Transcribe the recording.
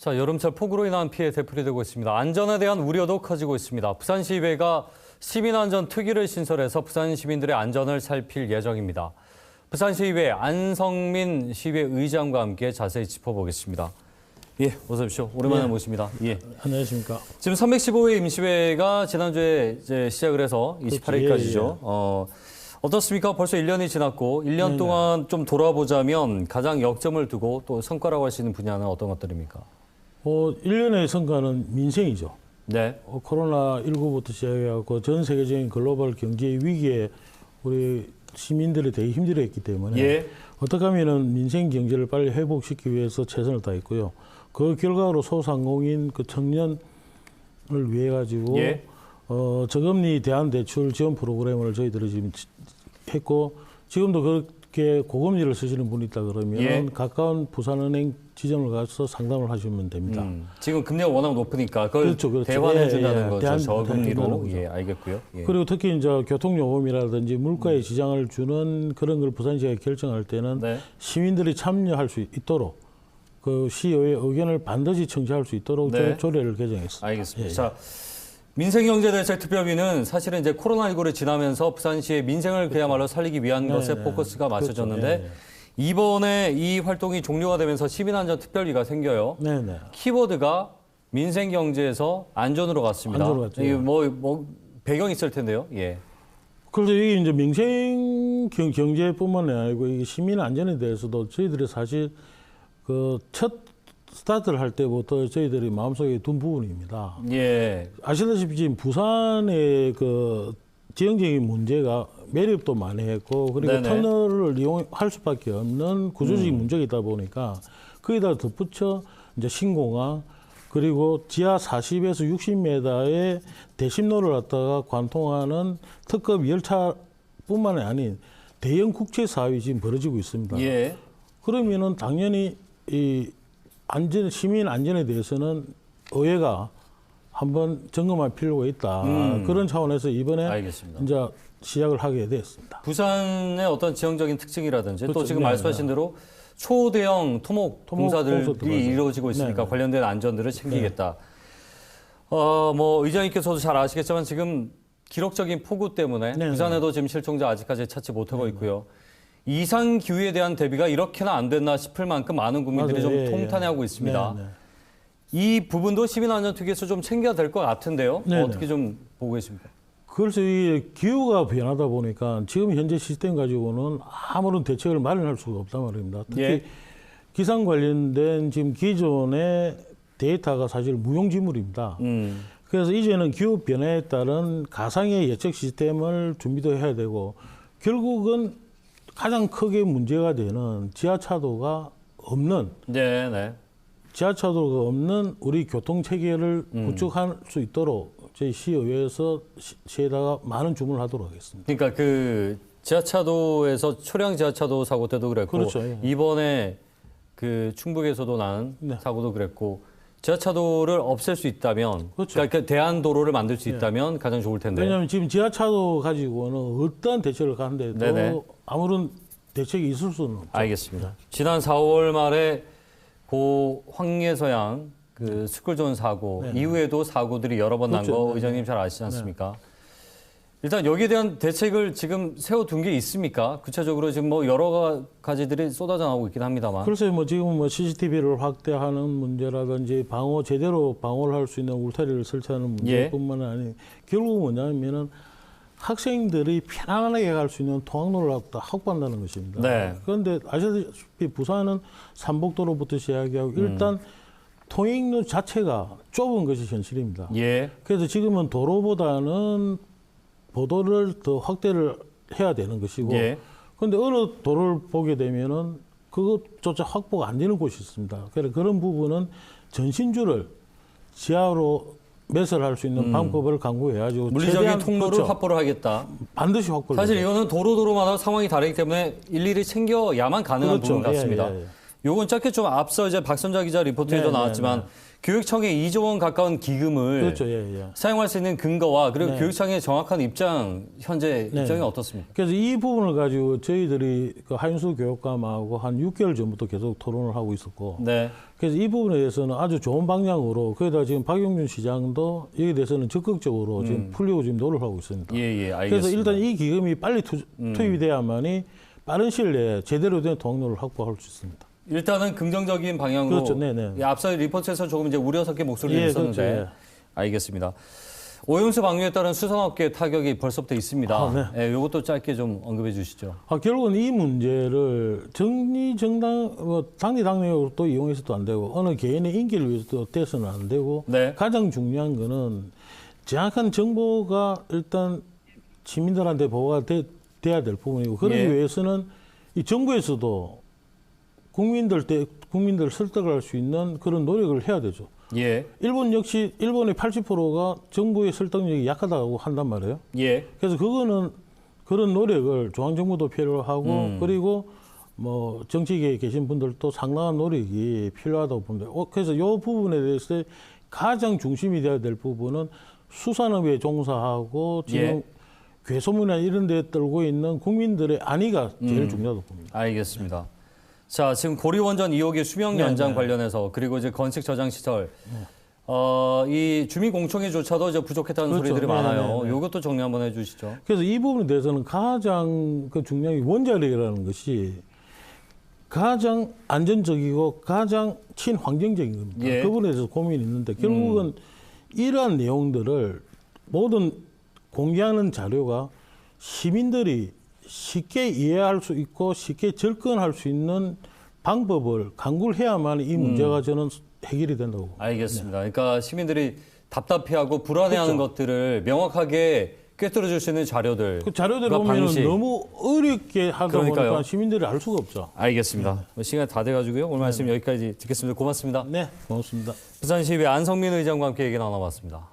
자, 여름철 폭우로 인한 피해 되풀이되고 있습니다. 안전에 대한 우려도 커지고 있습니다. 부산시의회가 시민안전특위를 신설해서 부산 시민들의 안전을 살필 예정입니다. 부산시의회 안성민 시의회 의장과 함께 자세히 짚어보겠습니다. 예, 어서 오십시오. 오랜만에 모십니다. 예. 안녕하십니까. 지금 315회 임시회가 지난주에 이제 시작을 해서 28회까지죠. 어떻습니까? 벌써 1년이 지났고 1년 동안 좀 돌아보자면 가장 역점을 두고 또 성과라고 할 수 있는 분야는 어떤 것들입니까? 1년의 성과는 민생이죠. 네. 코로나19부터 시작해갖고 전 세계적인 글로벌 경제 위기에 우리 시민들이 되게 힘들어했기 때문에 어떻게 하면은 민생 경제를 빨리 회복시키기 위해서 최선을 다했고요. 그 결과로 소상공인 그 청년을 위해 가지고 저금리 대안대출 지원 프로그램을 저희들이 지금 했고 지금도 그렇게 고금리를 쓰시는 분이 있다 그러면 가까운 부산은행 지점을 가서 상담을 하시면 됩니다. 지금 금리가 워낙 높으니까 그걸 그렇죠. 대환해 준다는 거죠. 저금리로. 예, 알겠고요. 예. 그리고 특히 이제 교통요금이라든지 물가에 지장을 주는 그런 걸 부산시가 결정할 때는 시민들이 참여할 수 있도록 그 시의회 의견을 반드시 청취할 수 있도록 조례를 개정했습니다. 알겠습니다. 자, 민생경제대책특별위는 사실은 이제 코로나19를 지나면서 부산시의 민생을 그야말로 살리기 위한 것에 포커스가 맞춰졌는데 이번에 이 활동이 종료가 되면서 시민안전특별위가 생겨요. 키워드가 민생경제에서 안전으로 갔습니다. 안전으로 갔죠. 이게 뭐 배경이 있을 텐데요. 예. 그래서 이게 이제 민생 경제뿐만 아니고 이게 시민 안전에 대해서도 저희들이 사실 그 첫 스타트를 할 때부터 저희들이 마음속에 둔 부분입니다. 예. 아시다시피 지금 부산의 그 지형적인 문제가 매립도 많이 했고 그리고 터널을 이용할 수밖에 없는 구조적인 문제가 있다 보니까 거기다 덧붙여 이제 신공항 그리고 지하 40에서 60m의 대심로를 갖다가 관통하는 특급 열차뿐만 아닌 대형 국제 사업이 지금 벌어지고 있습니다. 그러면은 당연히 이 시민 안전에 대해서는 의회가 한번 점검할 필요가 있다. 그런 차원에서 이번에 이제 시작을 하게 됐습니다. 부산의 어떤 지형적인 특징이라든지 또 지금 말씀하신 대로 초대형 토목 공사들이 이루어지고 있으니까 관련된 안전들을 챙기겠다. 뭐 의장님께서도 잘 아시겠지만 지금 기록적인 폭우 때문에 부산에도 지금 실종자 아직까지 찾지 못하고 있고요. 이상 기후에 대한 대비가 이렇게나 안 됐나 싶을 만큼 많은 국민들이 좀 통탄해하고 있습니다. 이 부분도 시민안전특위에서 좀 챙겨야 될 것 같은데요. 어떻게 좀 보고 계십니까? 그래서 이 기후가 변하다 보니까 지금 현재 시스템 가지고는 아무런 대책을 마련할 수가 없단 말입니다. 특히 기상 관련된 지금 기존의 데이터가 사실 무용지물입니다. 그래서 이제는 기후 변화에 따른 가상의 예측 시스템을 준비도 해야 되고 결국은 가장 크게 문제가 되는 지하차도가 없는 지하차도가 없는 우리 교통체계를 구축할 수 있도록 저희 시의회에서 시에다가 많은 주문을 하도록 하겠습니다. 그러니까 그 지하차도에서 초량 지하차도 사고 때도 그랬고 이번에 그 충북에서도 난 사고도 그랬고 지하차도를 없앨 수 있다면 그러니까 대안도로를 만들 수 있다면 가장 좋을 텐데. 왜냐하면 지금 지하차도 가지고는 어떠한 대책을 가는데도 아무런 대책이 있을 수는 없죠. 알겠습니다. 지난 4월 말에 고 황예서양 그 스쿨존 사고 이후에도 사고들이 여러 번 난 거 의장님 잘 아시지 않습니까? 일단 여기에 대한 대책을 지금 세워둔 게 있습니까? 구체적으로 지금 뭐 여러 가지들이 쏟아져 나오고 있긴 합니다만. 글쎄요, 뭐 지금 뭐 CCTV를 확대하는 문제라든지 제대로 방어를 할 수 있는 울타리를 설치하는 문제뿐만 아니라 결국 뭐냐면은 학생들이 편안하게 갈 수 있는 통학로를 확보한다는 것입니다. 그런데 아시다시피 부산은 삼복도로부터 시작하고 일단 통행로 자체가 좁은 것이 현실입니다. 그래서 지금은 도로보다는 보도를 더 확대를 해야 되는 것이고 그런데 어느 도로를 보게 되면은 그것조차 확보가 안 되는 곳이 있습니다. 그래서 그런 부분은 전신주를 지하로 매설할 수 있는 방법을 강구해야죠. 물리적인 통로를 확보를 하겠다. 반드시 확보를. 사실 이거는 도로마다 상황이 다르기 때문에 일일이 챙겨야만 가능한 부분 같습니다. 요건 짧게 좀 앞서 이제 박선자 기자 리포트에도 나왔지만 교육청에 2조 원 가까운 기금을 그렇죠. 예, 예. 사용할 수 있는 근거와 그리고 네. 교육청의 정확한 입장, 현재 네. 입장이 어떻습니까? 그래서 이 부분을 가지고 저희들이 그 한윤수 교육감하고 한 6개월 전부터 계속 토론을 하고 있었고, 네. 그래서 이 부분에 대해서는 아주 좋은 방향으로, 거기다 지금 박용준 시장도 여기에 대해서는 적극적으로 지금 풀려고 지금 노력을 하고 있습니다. 예, 예, 알겠습니다. 그래서 일단 이 기금이 빨리 투입이 돼야만이 빠른 시일 내에 제대로 된 동료를 확보할 수 있습니다. 일단은 긍정적인 방향으로. 그렇죠. 네네. 예, 앞서 리포트에서 조금 이제 우려 섞인 목소리를 예, 있었는데. 그렇죠. 예. 알겠습니다. 오염수 방류에 따른 수산업계 타격이 벌써부터 있습니다. 아, 네. 예, 이것도 짧게 좀 언급해 주시죠. 결국은 이 문제를 정당, 당리 당략으로 또 이용해서도 안 되고, 어느 개인의 인기를 위해서도 돼서는 안 되고, 네. 가장 중요한 거는 정확한 정보가 일단 시민들한테 보고가 돼야 될 부분이고, 그러기 예. 위해서는 이 정부에서도 국민들 설득을 할 수 있는 그런 노력을 해야 되죠. 예. 일본 역시 일본의 80%가 정부의 설득력이 약하다고 한단 말이에요. 예. 그래서 그거는 그런 노력을 중앙정부도 필요하고 그리고 뭐 정치계에 계신 분들도 상당한 노력이 필요하다고 봅니다. 그래서 이 부분에 대해서 가장 중심이 돼야 될 부분은 수산업에 종사하고 지금 예. 괴소문이나 이런 데 떨고 있는 국민들의 안위가 제일 중요하다고 봅니다. 알겠습니다. 자, 지금 고리원전 2호기 수명 연장 관련해서 그리고 이제 건식 저장 시설, 이 주민 공청회조차도 이제 부족했다는 그렇죠. 소리들이 많아요. 네네네. 이것도 정리 한번 해주시죠. 그래서 이 부분에 대해서는 가장 그 중요한 게 원자력이라는 것이 가장 안전적이고 가장 친환경적인 겁니다. 예. 그 부분에 대해서 고민이 있는데 결국은 이러한 내용들을 모든 공개하는 자료가 시민들이 쉽게 이해할 수 있고 쉽게 접근할 수 있는 방법을 강구를 해야만 이 문제가 저는 해결이 된다고. 알겠습니다. 그러니까 시민들이 답답해하고 불안해하는 그렇죠. 것들을 명확하게 꿰뚫어줄 수 있는 자료들. 그 자료들 그러니까 보면 방식. 너무 어렵게 하다 그러니까요. 보니까 시민들이 알 수가 없죠. 알겠습니다. 시간이 다 돼가지고요. 오늘 말씀 여기까지 듣겠습니다. 고맙습니다. 네, 고맙습니다. 부산시의회 안성민 의장과 함께 얘기 나눠봤습니다.